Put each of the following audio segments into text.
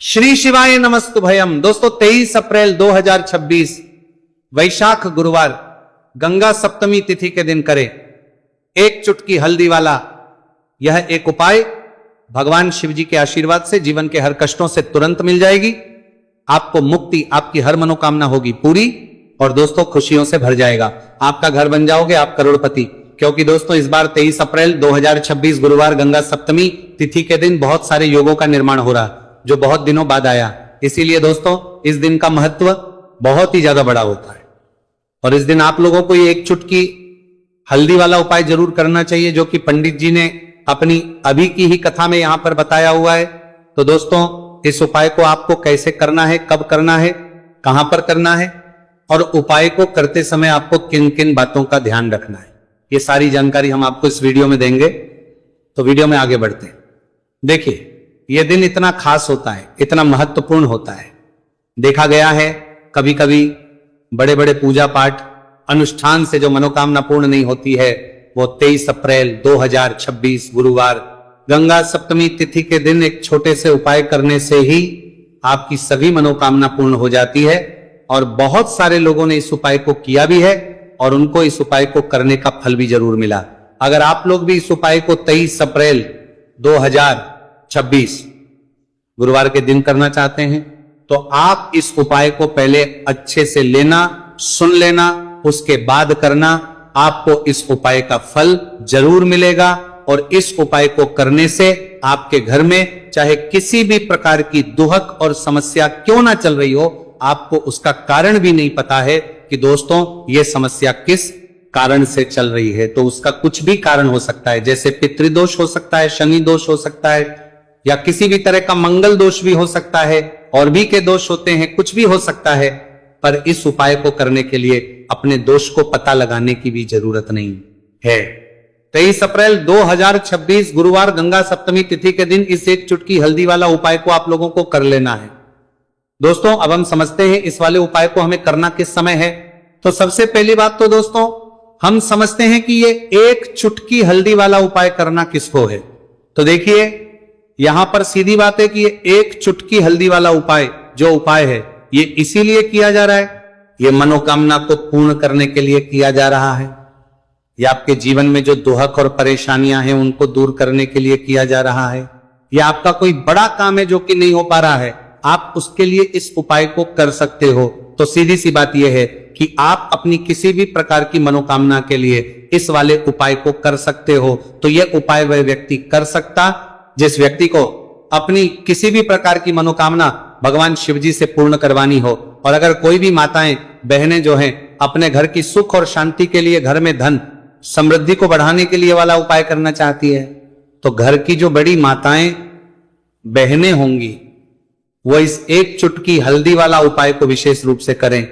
श्री शिवाय नमस्तुभयम। दोस्तों 23 अप्रैल 2026 वैशाख गुरुवार गंगा सप्तमी तिथि के दिन करें एक चुटकी हल्दी वाला यह एक उपाय। भगवान शिव जी के आशीर्वाद से जीवन के हर कष्टों से तुरंत मिल जाएगी, आपको मुक्ति, आपकी हर मनोकामना होगी पूरी और दोस्तों खुशियों से भर जाएगा। आपका घर बन जाओगे, आप करोड़पति। क्योंकि दोस्तों इस बार 23 अप्रैल 2026 गुरुवार गंगा सप्तमी तिथि के दिन बहुत सारे योगों का निर्माण हो रहा जो बहुत दिनों बाद आया। इसीलिए दोस्तों इस दिन का महत्व बहुत ही ज्यादा बड़ा होता है और इस दिन आप लोगों को ये एक चुटकी हल्दी वाला उपाय जरूर करना चाहिए, जो कि पंडित जी ने अपनी अभी की ही कथा में यहां पर बताया हुआ है। तो दोस्तों इस उपाय को आपको कैसे करना है, कब करना है, कहां पर करना है और उपाय को करते समय आपको किन किन बातों का ध्यान रखना है, ये सारी जानकारी हम आपको इस वीडियो में देंगे। तो वीडियो में आगे बढ़ते हैं। देखिए यह दिन इतना खास होता है, इतना महत्वपूर्ण होता है। देखा गया है कभी कभी बड़े बड़े पूजा पाठ अनुष्ठान से जो मनोकामना पूर्ण नहीं होती है, वो 23 अप्रैल 2026 गुरुवार गंगा सप्तमी तिथि के दिन एक छोटे से उपाय करने से ही आपकी सभी मनोकामना पूर्ण हो जाती है। और बहुत सारे लोगों ने इस उपाय को किया भी है और उनको इस उपाय को करने का फल भी जरूर मिला। अगर आप लोग भी इस उपाय को 23 अप्रैल 2026 गुरुवार के दिन करना चाहते हैं तो आप इस उपाय को पहले अच्छे से लेना, सुन लेना, उसके बाद करना। आपको इस उपाय का फल जरूर मिलेगा और इस उपाय को करने से आपके घर में चाहे किसी भी प्रकार की दुहक और समस्या क्यों ना चल रही हो, आपको उसका कारण भी नहीं पता है कि दोस्तों ये समस्या किस कारण से चल रही है। तो उसका कुछ भी कारण हो सकता है, जैसे पितृदोष हो सकता है, शनि दोष हो सकता है, या किसी भी तरह का मंगल दोष भी हो सकता है, और भी के दोष होते हैं, कुछ भी हो सकता है। पर इस उपाय को करने के लिए अपने दोष को पता लगाने की भी जरूरत नहीं है। 23 अप्रैल 2026 गुरुवार गंगा सप्तमी तिथि के दिन इस एक चुटकी हल्दी वाला उपाय को आप लोगों को कर लेना है। दोस्तों अब हम समझते हैं इस वाले उपाय को हमें करना किस समय है। तो सबसे पहली बात तो दोस्तों हम समझते हैं कि ये एक चुटकी हल्दी वाला उपाय करना किसको है। तो देखिए यहां पर सीधी बात है कि ये एक चुटकी हल्दी वाला उपाय जो उपाय है ये इसीलिए किया जा रहा है, ये मनोकामना को पूर्ण करने के लिए किया जा रहा है, या आपके जीवन में जो दुहक और परेशानियां हैं उनको दूर करने के लिए किया जा रहा है, या आपका कोई बड़ा काम है जो कि नहीं हो पा रहा है, आप उसके लिए इस उपाय को कर सकते हो। तो सीधी सी बात यह है कि आप अपनी किसी भी प्रकार की मनोकामना के लिए इस वाले उपाय को कर सकते हो। तो यह उपाय वह व्यक्ति कर सकता जिस व्यक्ति को अपनी किसी भी प्रकार की मनोकामना भगवान शिव जी से पूर्ण करवानी हो। और अगर कोई भी माताएं बहनें जो हैं अपने घर की सुख और शांति के लिए, घर में धन समृद्धि को बढ़ाने के लिए वाला उपाय करना चाहती है, तो घर की जो बड़ी माताएं बहनें होंगी वो इस एक चुटकी हल्दी वाला उपाय को विशेष रूप से करें,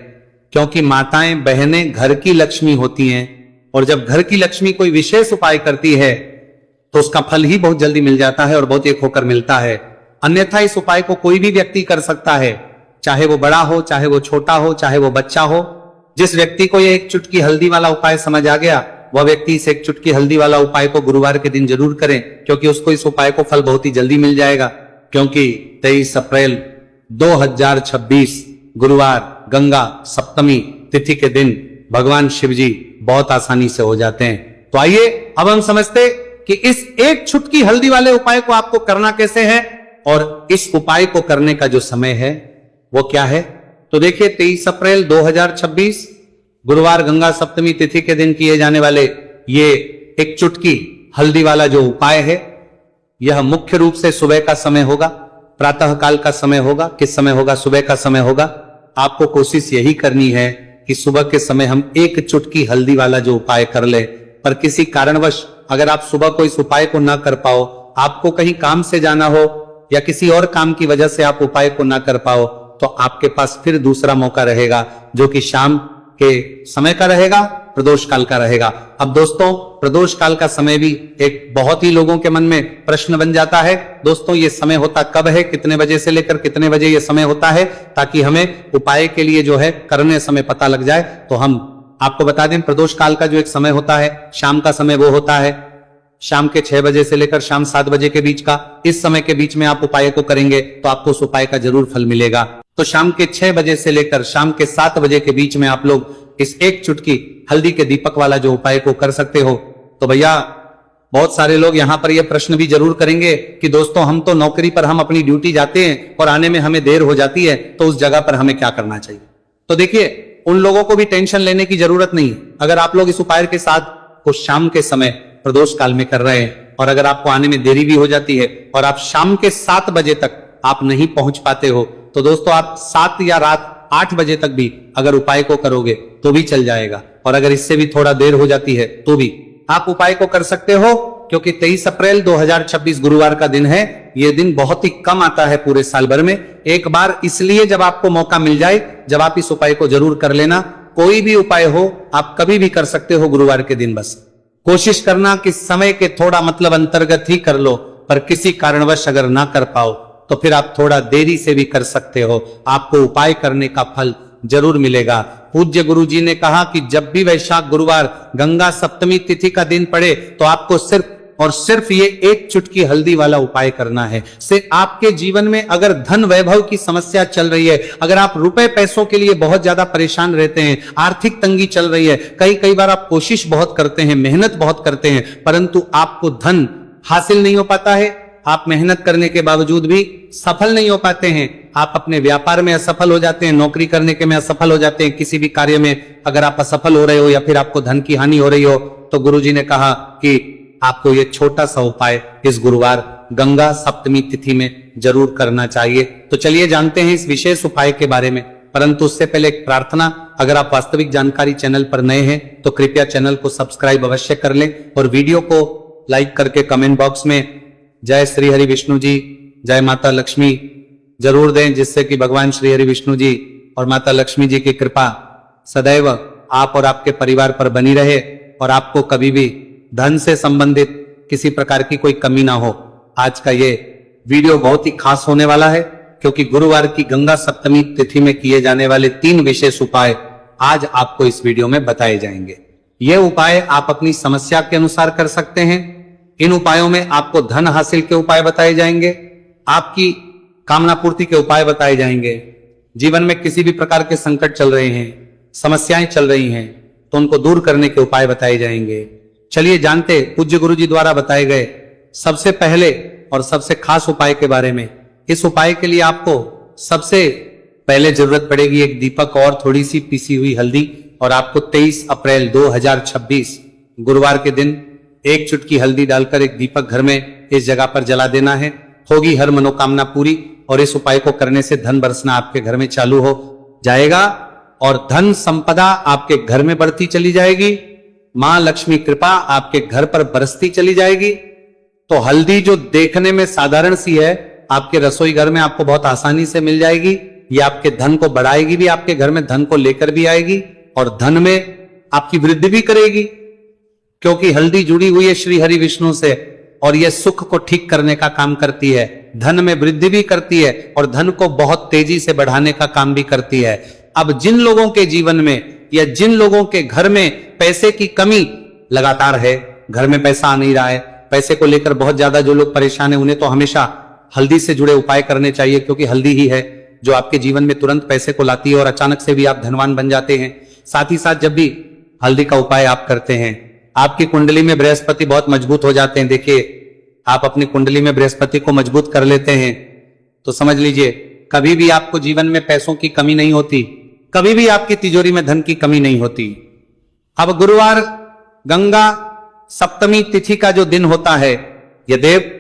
क्योंकि माताएं बहनें घर की लक्ष्मी होती हैं और जब घर की लक्ष्मी कोई विशेष उपाय करती है तो उसका फल ही बहुत जल्दी मिल जाता है और बहुत एक होकर मिलता है। अन्यथा इस उपाय को कोई भी व्यक्ति कर सकता है, चाहे वो बड़ा हो, चाहे वो छोटा हो, चाहे वो बच्चा हो। जिस व्यक्ति को ये एक चुटकी हल्दी वाला उपाय समझ आ गया वह व्यक्ति इस एक चुटकी हल्दी वाला उपाय को गुरुवार के दिन जरूर करें, क्योंकि उसको इस उपाय को फल बहुत ही जल्दी मिल जाएगा। क्योंकि 23 अप्रैल 2026 गुरुवार गंगा सप्तमी तिथि के दिन भगवान शिव जी बहुत आसानी से हो जाते हैं। तो आइए अब हम समझते कि इस एक चुटकी हल्दी वाले उपाय को आपको करना कैसे है और इस उपाय को करने का जो समय है वो क्या है। तो देखिए 23 अप्रैल 2026 गुरुवार गंगा सप्तमी तिथि के दिन किए जाने वाले ये एक चुटकी हल्दी वाला जो उपाय है, यह मुख्य रूप से सुबह का समय होगा, प्रातः काल का समय होगा। किस समय होगा? सुबह का समय होगा। आपको कोशिश यही करनी है कि सुबह के समय हम एक चुटकी हल्दी वाला जो उपाय कर ले। पर किसी कारणवश अगर आप सुबह को इस उपाय को ना कर पाओ, आपको कहीं काम से जाना हो या किसी और काम की वजह से आप उपाय को ना कर पाओ, तो आपके पास फिर दूसरा मौका रहेगा जो कि शाम के समय का रहेगा, प्रदोष काल का रहेगा। अब दोस्तों प्रदोष काल का समय भी एक बहुत ही लोगों के मन में प्रश्न बन जाता है। दोस्तों ये समय होता कब है, कितने बजे से लेकर कितने बजे ये समय होता है, ताकि हमें उपाय के लिए जो है करने समय पता लग जाए। तो हम आपको बता दें प्रदोष काल का जो एक समय होता है, शाम का समय वो होता है शाम के 6 बजे से लेकर शाम 7 बजे के बीच का, इस समय के बीच में आप उपाय को करेंगे तो आपको उस उपाय का जरूर फल मिलेगा। तो शाम के 6 बजे से लेकर शाम के 7 बजे के बीच में आप लोग इस एक चुटकी हल्दी के दीपक वाला जो उपाय को कर सकते हो। तो भैया बहुत सारे लोग यहाँ पर यह प्रश्न भी जरूर करेंगे कि दोस्तों हम तो नौकरी पर हम अपनी ड्यूटी जाते हैं और आने में हमें देर हो जाती है, तो उस जगह पर हमें क्या करना चाहिए। तो देखिए, उन लोगों को भी टेंशन लेने की जरूरत नहीं है। अगर आप लोग इस उपाय के साथ उस शाम के समय प्रदोष काल में कर रहे हैं और अगर आपको आने में देरी भी हो जाती है और आप शाम के 7 बजे तक आप नहीं पहुंच पाते हो, तो दोस्तों आप 7 या रात 8 बजे तक भी अगर उपाय को करोगे तो भी चल जाएगा। और अगर इससे भी थोड़ा देर हो जाती है तो भी आप उपाय को कर सकते हो, क्योंकि 23 अप्रैल 2026 गुरुवार का दिन है। यह दिन बहुत ही कम आता है पूरे साल भर में, एक बार इसलिए जब आपको मौका मिल जाए, जब आप इस उपाय को जरूर कर लेना। कोई भी उपाय हो आप कभी भी कर सकते हो गुरुवार के दिन। बस कोशिश करना कि समय के थोड़ा मतलब अंतर्गत ही कर लो, पर किसी कारणवश अगर ना कर पाओ तो फिर आप थोड़ा देरी से भी कर सकते हो, आपको उपाय करने का फल जरूर मिलेगा। पूज्य गुरु जी ने कहा कि जब भी वैशाख गुरुवार गंगा सप्तमी तिथि का दिन पड़े तो आपको सिर्फ और सिर्फ ये एक चुटकी हल्दी वाला उपाय करना है। से आपके जीवन में अगर धन वैभव की समस्या चल रही है, अगर आप रुपए पैसों के लिए बहुत ज्यादा परेशान रहते हैं, आर्थिक तंगी चल रही है, कई बार आप कोशिश बहुत करते हैं, मेहनत बहुत करते हैं, परंतु आपको धन हासिल नहीं हो पाता है, आप मेहनत करने के बावजूद भी सफल नहीं हो पाते हैं, आप अपने व्यापार में असफल हो जाते हैं, नौकरी करने के में असफल हो जाते हैं, किसी भी कार्य में अगर आप असफल हो रहे हो या फिर आपको धन की हानि हो रही हो, तो गुरुजी ने कहा कि आपको ये छोटा सा उपाय इस गुरुवार गंगा सप्तमी तिथि में जरूर करना चाहिए। तो चलिए जानते हैं इस विशेष उपाय के बारे में, परंतु उससे पहले एक प्रार्थना, अगर आप वास्तविक जानकारी चैनल पर नए हैं तो कृपया चैनल को सब्सक्राइब अवश्य कर लें और वीडियो को लाइक करके कमेंट बॉक्स में जय श्री हरि विष्णु जी, जय माता लक्ष्मी जरूर दें, जिससे कि भगवान श्री हरि विष्णु जी और माता लक्ष्मी जी की कृपा सदैव आप और आपके परिवार पर बनी रहे और आपको कभी भी धन से संबंधित किसी प्रकार की कोई कमी ना हो। आज का ये वीडियो बहुत ही खास होने वाला है, क्योंकि गुरुवार की गंगा सप्तमी तिथि में किए जाने वाले 3 विशेष उपाय आज आपको इस वीडियो में बताए जाएंगे। ये उपाय आप अपनी समस्या के अनुसार कर सकते हैं। इन उपायों में आपको धन हासिल के उपाय बताए जाएंगे, आपकी कामना पूर्ति के उपाय बताए जाएंगे। जीवन में किसी भी प्रकार के संकट चल रहे हैं, समस्याएं चल रही हैं, तो उनको दूर करने के उपाय बताए जाएंगे। चलिए जानते पूज्य गुरु जी द्वारा बताए गए सबसे पहले और सबसे खास उपाय के बारे में। इस उपाय के लिए आपको सबसे पहले जरूरत पड़ेगी एक दीपक और थोड़ी सी पीसी हुई हल्दी, और आपको 23 अप्रैल 2026 गुरुवार के दिन एक चुटकी हल्दी डालकर एक दीपक घर में इस जगह पर जला देना है। होगी हर मनोकामना पूरी, और इस उपाय को करने से धन बरसना आपके घर में चालू हो जाएगा और धन संपदा आपके घर में बढ़ती चली जाएगी। मां लक्ष्मी कृपा आपके घर पर बरसती चली जाएगी। तो हल्दी जो देखने में साधारण सी है, आपके रसोई घर में आपको बहुत आसानी से मिल जाएगी। ये आपके धन को बढ़ाएगी भी, आपके घर में धन को लेकर भी आएगी और धन में आपकी वृद्धि भी करेगी, क्योंकि हल्दी जुड़ी हुई है श्री हरि विष्णु से और यह सुख को ठीक करने का काम करती है, धन में वृद्धि भी करती है और धन को बहुत तेजी से बढ़ाने का काम भी करती है। अब जिन लोगों के जीवन में या जिन लोगों के घर में पैसे की कमी लगातार है, घर में पैसा आ नहीं रहा है, पैसे को लेकर बहुत ज्यादा जो लोग परेशान है, उन्हें तो हमेशा हल्दी से जुड़े उपाय करने चाहिए, क्योंकि हल्दी ही है जो आपके जीवन में तुरंत पैसे को लाती है और अचानक से भी आप धनवान बन जाते हैं। साथ ही साथ जब भी हल्दी का उपाय आप करते हैं, आपकी कुंडली में बृहस्पति बहुत मजबूत हो जाते हैं। देखिए, आप अपनी कुंडली में बृहस्पति को मजबूत कर लेते हैं तो समझ लीजिए कभी भी आपको जीवन में पैसों की कमी नहीं होती, कभी भी आपकी तिजोरी में धन की कमी नहीं होती। अब गुरुवार गंगा सप्तमी तिथि का जो दिन होता है, यह देव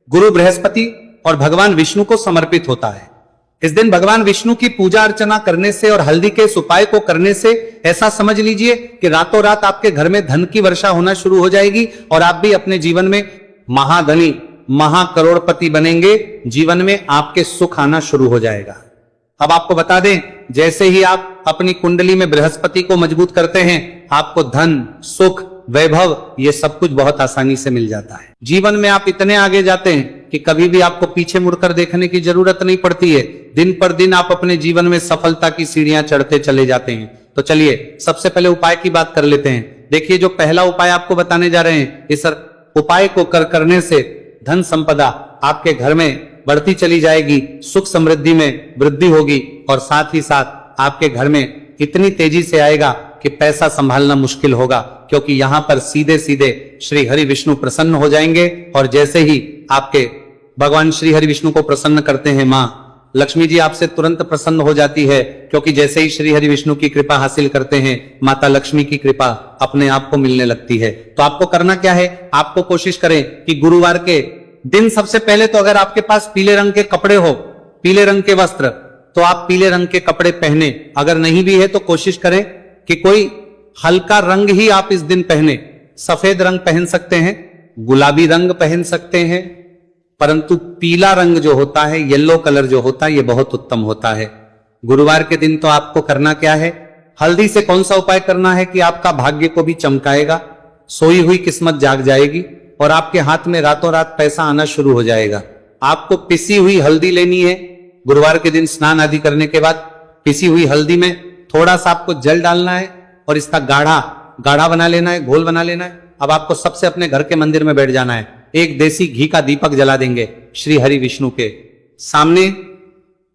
गुरु बृहस्पति और भगवान विष्णु को समर्पित होता है। इस दिन भगवान विष्णु की पूजा अर्चना करने से और हल्दी के इस उपाय को करने से ऐसा समझ लीजिए कि रातों रात आपके घर में धन की वर्षा होना शुरू हो जाएगी और आप भी अपने जीवन में महाधनी महाकरोड़पति बनेंगे। जीवन में आपके सुख आना शुरू हो जाएगा। अब आपको बता दें, जैसे ही आप अपनी कुंडली में बृहस्पति को मजबूत करते हैं, आपको धन सुख वैभव ये सब कुछ बहुत आसानी से मिल जाता है। जीवन में आप इतने आगे जाते हैं कि कभी भी आपको पीछे मुड़कर देखने की जरूरत नहीं पड़ती है। दिन पर दिन आप अपने जीवन में सफलता की सीढ़ियां चढ़ते चले जाते हैं। तो चलिए सबसे पहले उपाय की बात कर लेते हैं। देखिए, जो पहला उपाय आपको बताने जा रहे हैं, इस उपाय को करने से धन संपदा आपके घर में बढ़ती चली जाएगी, सुख समृद्धि में वृद्धि होगी और साथ ही साथ आपके घर में इतनी तेजी से आएगा कि पैसा संभालना मुश्किल होगा, क्योंकि यहां पर सीधे सीधे श्री हरि विष्णु प्रसन्न हो जाएंगे। और जैसे ही आपके भगवान श्री हरि विष्णु को प्रसन्न करते हैं, मां लक्ष्मी जी आपसे तुरंत प्रसन्न हो जाती है, क्योंकि जैसे ही श्री हरि विष्णु की कृपा हासिल करते हैं, माता लक्ष्मी की कृपा अपने आप को मिलने लगती है। तो आपको करना क्या है, आपको कोशिश करें कि गुरुवार के दिन सबसे पहले तो अगर आपके पास पीले रंग के कपड़े हो, पीले रंग के वस्त्र, तो आप पीले रंग के कपड़े पहने। अगर नहीं भी है तो कोशिश करें कि कोई हल्का रंग ही आप इस दिन पहने। सफेद रंग पहन सकते हैं, गुलाबी रंग पहन सकते हैं, परंतु पीला रंग जो होता है, येलो कलर जो होता है, ये बहुत उत्तम होता है। गुरुवार के दिन तो आपको करना क्या है, हल्दी से कौन सा उपाय करना है कि आपका भाग्य को भी चमकाएगा, सोई हुई किस्मत जाग जाएगी और आपके हाथ में रातों रात पैसा आना शुरू हो जाएगा। आपको पिसी हुई हल्दी लेनी है। गुरुवार के दिन स्नान आदि करने के बाद पिसी हुई हल्दी में थोड़ा सा आपको जल डालना है और इसका गाढ़ा बना लेना है, घोल बना लेना है। अब आपको सबसे अपने घर के मंदिर में बैठ जाना है, एक देसी घी का दीपक जला देंगे श्री हरि विष्णु के सामने,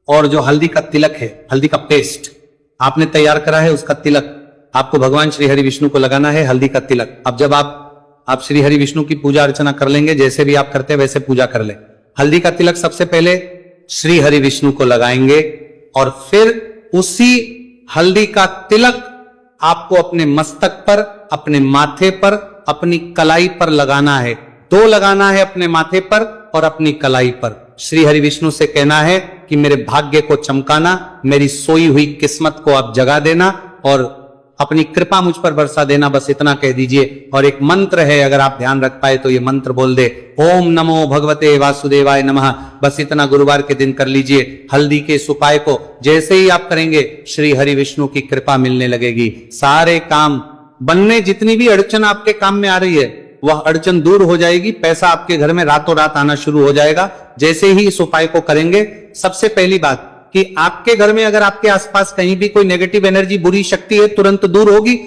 और जो हल्दी का तिलक है, हल्दी का पेस्ट आपने तैयार करा है, उसका तिलक आपको भगवान श्री हरि विष्णु को लगाना है, हल्दी का तिलक। अब जब आप श्री हरि विष्णु की पूजा अर्चना कर लेंगे, जैसे भी आप करते हैं वैसे पूजा कर ले। हल्दी का तिलक सबसे पहले श्री हरि विष्णु को लगाएंगे और फिर उसी हल्दी का तिलक आपको अपने मस्तक पर, अपने माथे पर, अपनी कलाई पर लगाना है। दो लगाना है, अपने माथे पर और अपनी कलाई पर। श्री हरि विष्णु से कहना है कि मेरे भाग्य को चमकाना, मेरी सोई हुई किस्मत को आप जगा देना और अपनी कृपा मुझ पर बरसा देना, बस इतना कह दीजिए। और एक मंत्र है, अगर आप ध्यान रख पाए तो ये मंत्र बोल दे, ओम नमो भगवते वासुदेवाय नमः। बस इतना गुरुवार के दिन कर लीजिए। हल्दी के इस उपाय को जैसे ही आप करेंगे, श्री हरि विष्णु की कृपा मिलने लगेगी। सारे काम बनने, जितनी भी अड़चन आपके काम में आ रही है, वह अड़चन दूर हो जाएगी। पैसा आपके घर में रातों रात आना शुरू हो जाएगा जैसे ही इस उपाय को करेंगे। सबसे पहली बात कि आपके घर में अगर आपके आसपास कहीं भी कोई नेगेटिव एनर्जी, बुरी शक्ति है, तुरंत दूर होगी।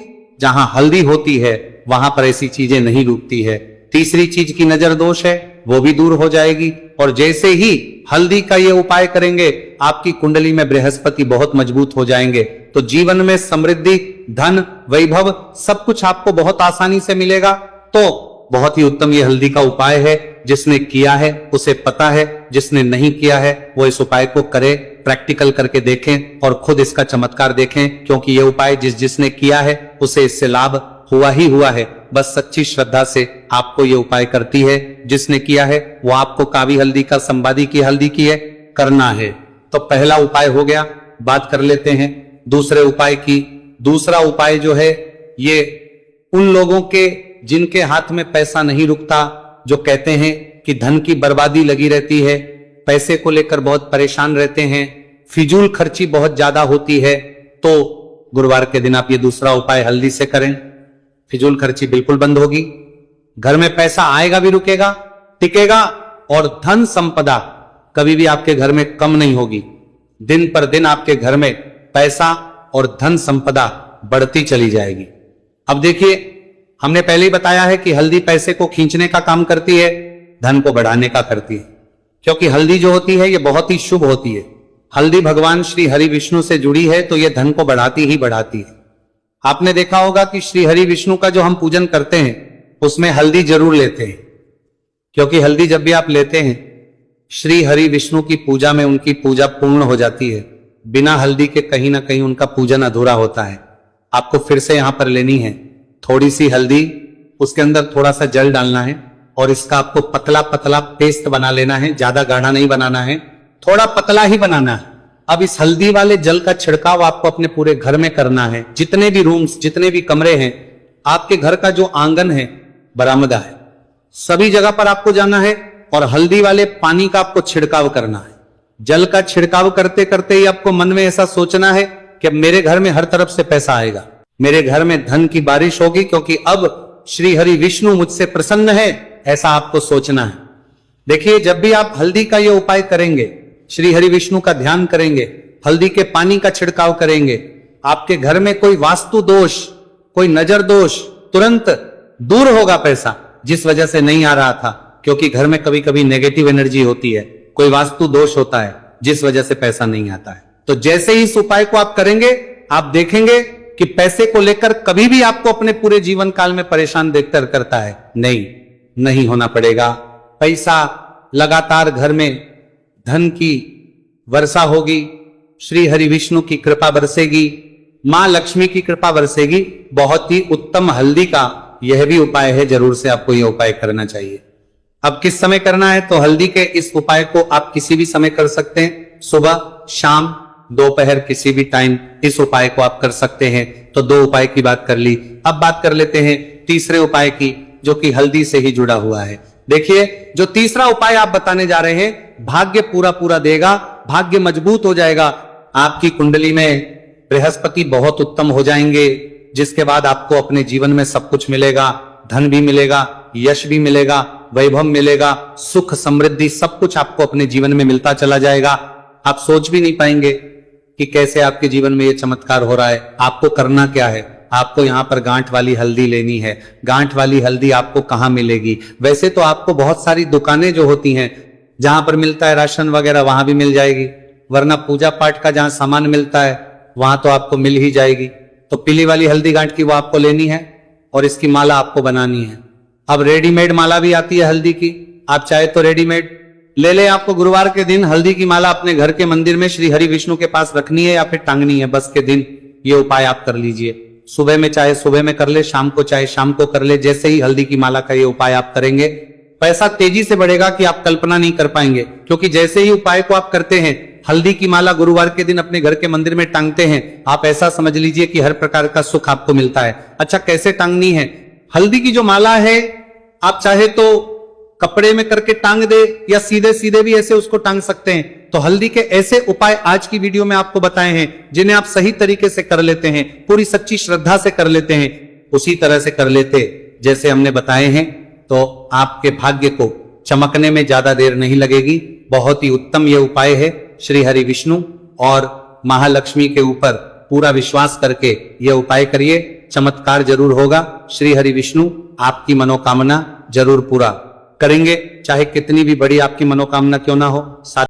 जहां हल्दी होती है वहां पर ऐसी चीजें नहीं रुकती है। तीसरी चीज की नजर दोष है, वो भी दूर हो जाएगी। और जैसे ही हल्दी का ये उपाय करेंगे, आपकी कुंडली में बृहस्पति बहुत मजबूत हो जाएंगे। तो जीवन में समृद्धि, धन, वैभव सब कुछ आपको बहुत आसानी से मिलेगा। तो बहुत ही उत्तम ये हल्दी का उपाय है। जिसने किया है उसे पता है, जिसने नहीं किया है वो इस उपाय को करे, प्रैक्टिकल करके देखें और खुद इसका चमत्कार देखें, क्योंकि ये उपाय जिसने किया है उसे इससे लाभ हुआ ही हुआ है। बस सच्ची श्रद्धा से आपको ये उपाय करती है। जिसने किया है वो आपको कावी हल्दी का, संवादी की हल्दी की है, करना है। तो पहला उपाय हो गया। बात कर लेते हैं दूसरे उपाय की। दूसरा उपाय जो है, ये उन लोगों के जिनके हाथ में पैसा नहीं रुकता, जो कहते हैं कि धन की बर्बादी लगी रहती है, पैसे को लेकर बहुत परेशान रहते हैं, फिजूल खर्ची बहुत ज्यादा होती है, तो गुरुवार के दिन आप ये दूसरा उपाय हल्दी से करें। फिजूल खर्ची बिल्कुल बंद होगी, घर में पैसा आएगा भी रुकेगा, टिकेगा, और धन संपदा कभी भी आपके घर में कम नहीं होगी। दिन पर दिन आपके घर में पैसा और धन संपदा बढ़ती चली जाएगी। अब देखिए, हमने पहले ही बताया है कि हल्दी पैसे को खींचने का काम करती है, धन को बढ़ाने का करती है, क्योंकि हल्दी जो होती है ये बहुत ही शुभ होती है। हल्दी भगवान श्री हरि विष्णु से जुड़ी है, तो ये धन को बढ़ाती ही बढ़ाती है। आपने देखा होगा कि श्री हरि विष्णु का जो हम पूजन करते हैं उसमें हल्दी जरूर लेते हैं, क्योंकि हल्दी जब भी आप लेते हैं, श्री हरि विष्णु की पूजा में उनकी पूजा पूर्ण हो जाती है। बिना हल्दी के कहीं ना कहीं उनका पूजन अधूरा होता है। आपको फिर से यहां पर लेनी है थोड़ी सी हल्दी, उसके अंदर थोड़ा सा जल डालना है और इसका आपको पतला पतला पेस्ट बना लेना है। ज्यादा गाढ़ा नहीं बनाना है, थोड़ा पतला ही बनाना है। अब इस हल्दी वाले जल का छिड़काव आपको अपने पूरे घर में करना है। जितने भी रूम्स, जितने भी कमरे हैं, आपके घर का जो आंगन है, बरामदा है, सभी जगह पर आपको जाना है और हल्दी वाले पानी का आपको छिड़काव करना है। जल का छिड़काव करते करते ही आपको मन में ऐसा सोचना है कि मेरे घर में हर तरफ से पैसा आएगा, मेरे घर में धन की बारिश होगी, क्योंकि अब श्री हरि विष्णु मुझसे प्रसन्न है, ऐसा आपको सोचना है। देखिए, जब भी आप हल्दी का ये उपाय करेंगे, श्री हरि विष्णु का ध्यान करेंगे, हल्दी के पानी का छिड़काव करेंगे, आपके घर में कोई वास्तु दोष, कोई नजर दोष तुरंत दूर होगा। पैसा जिस वजह से नहीं आ रहा था, क्योंकि घर में कभी कभी नेगेटिव एनर्जी होती है, कोई वास्तु दोष होता है जिस वजह से पैसा नहीं आता है। तो जैसे ही इस उपाय को आप करेंगे, आप देखेंगे कि पैसे को लेकर कभी भी आपको अपने पूरे जीवन काल में परेशान देखकर करता है, नहीं होना पड़ेगा। पैसा लगातार घर में धन की वर्षा होगी, श्री हरि विष्णु की कृपा बरसेगी, मां लक्ष्मी की कृपा बरसेगी। बहुत ही उत्तम हल्दी का यह भी उपाय है, जरूर से आपको यह उपाय करना चाहिए। अब किस समय करना है, तो हल्दी के इस उपाय को आप किसी भी समय कर सकते हैं, सुबह, शाम, दोपहर, किसी भी टाइम इस उपाय को आप कर सकते हैं। तो 2 उपाय की बात कर ली। अब बात कर लेते हैं तीसरे उपाय की, जो कि हल्दी से ही जुड़ा हुआ है। देखिए, जो तीसरा उपाय आप बताने जा रहे हैं, भाग्य पूरा देगा, भाग्य मजबूत हो जाएगा। आपकी कुंडली में बृहस्पति बहुत उत्तम हो जाएंगे, जिसके बाद आपको अपने जीवन में सब कुछ मिलेगा, धन भी मिलेगा, यश भी मिलेगा, वैभव मिलेगा, सुख समृद्धि सब कुछ आपको अपने जीवन में मिलता चला जाएगा। आप सोच भी नहीं पाएंगे कि कैसे आपके जीवन में ये चमत्कार हो रहा है। आपको करना क्या है, आपको यहां पर गांठ वाली हल्दी लेनी है। गांठ वाली हल्दी आपको कहां मिलेगी? वैसे तो आपको बहुत सारी दुकानें जो होती हैं, जहां पर मिलता है राशन वगैरह, वहां भी मिल जाएगी, वरना पूजा पाठ का जहां सामान मिलता है वहां तो आपको मिल ही जाएगी। तो पीली वाली हल्दी गांठ की वो आपको लेनी है और इसकी माला आपको बनानी है। अब रेडीमेड माला भी आती है हल्दी की, आप चाहे तो रेडीमेड ले ले। आपको गुरुवार के दिन हल्दी की माला अपने घर के मंदिर में श्री हरि विष्णु के पास रखनी है या फिर टांगनी है। बस के दिन ये उपाय आप कर लीजिए। सुबह में चाहे सुबह में कर ले, शाम को चाहे शाम को कर ले। जैसे ही हल्दी की माला का ये उपाय आप करेंगे, पैसा तेजी से बढ़ेगा कि आप कल्पना नहीं कर पाएंगे। क्योंकि जैसे ही उपाय को आप करते हैं, हल्दी की माला गुरुवार के दिन अपने घर के मंदिर में टांगते हैं, आप ऐसा समझ लीजिए कि हर प्रकार का सुख आपको मिलता है। अच्छा, कैसे टांगनी है? हल्दी की जो माला है, आप चाहे तो कपड़े में करके टांग दे या सीधे सीधे भी ऐसे उसको टांग सकते हैं। तो हल्दी के ऐसे उपाय आज की वीडियो में आपको बताए हैं, जिन्हें आप सही तरीके से कर लेते हैं, पूरी सच्ची श्रद्धा से कर लेते हैं, उसी तरह से कर लेते जैसे हमने बताए हैं, तो आपके भाग्य को चमकने में ज्यादा देर नहीं लगेगी। बहुत ही उत्तम यह उपाय है। श्री हरि विष्णु और महालक्ष्मी के ऊपर पूरा विश्वास करके यह उपाय करिए, चमत्कार जरूर होगा। श्री हरि विष्णु आपकी मनोकामना जरूर पूरा करेंगे, चाहे कितनी भी बड़ी आपकी मनोकामना क्यों ना हो।